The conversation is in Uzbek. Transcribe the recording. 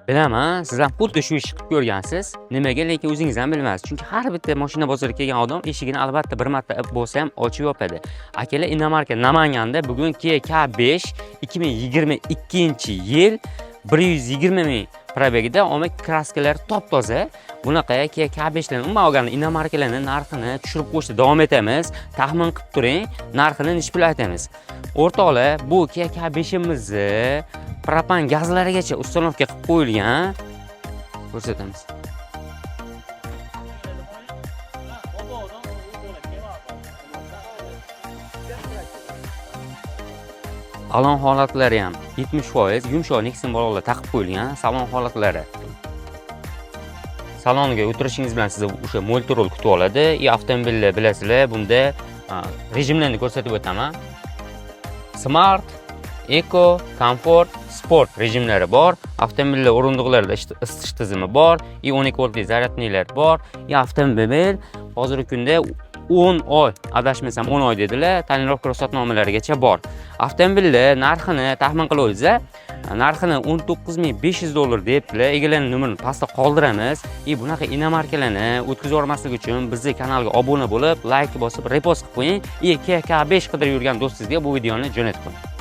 Bilaman, siz ham xuddi shu ishni qilib ko'rgansiz. Nimaga, lekin o'zingiz ham bilmaysiz. Chunki har bitta mashina bozoriga kelgan odam eshigini albatta bir marta bo'lsa ham ochib yopadi. Akalar, inomarka Namanganda bugun Kia K5 2022-yil 120 ming probegida omma kraskalar top-toza. Bunaqa Kia K5 larni umuman olganda inomarkalarning narxini tushirib qo'yishda davom etamiz. Taxmin qilib turing, narxini necha pul aytamiz. O'rtoqlar, bu Kia K5imizni propan gazlarigacha ustanovka qilib qo'yilgan. Ko'rsatamiz. Salon holatlari ham 70% yumshoq Nexon baloqlar taqib qo'yilgan. Salon holatlari. Salonga o'tirishingiz bilan sizni o'sha multirol kutib oladi. Avtomobilni bilasizlar, bunda rejimlarni ko'rsatib o'taman. Smart, Eco, Comfort, Sport rejimlari bor. Avtomobillar o'rindiqlarida isitish tizimi bor. 12 voltli zaryadnilar bor. Avtomobil hozirgi kunda 10 oy, adashmasam 10 oy dedilar, tonirovka ruxsatnomalarigacha bor. Avtomobillar narxini taxmin qilib olsangiz, narxini $19,500 deyaptilar. Egalarning nomerini pastda qoldiramiz. Bunaqa inomarkalarni o'tkazib yubormaslik uchun bizning kanalga obuna bo'lib, like bosib, repost qilib qo'ying. Kia K5 qidirib yurgan do'stingizga bu videoni jo'natib qo'ying.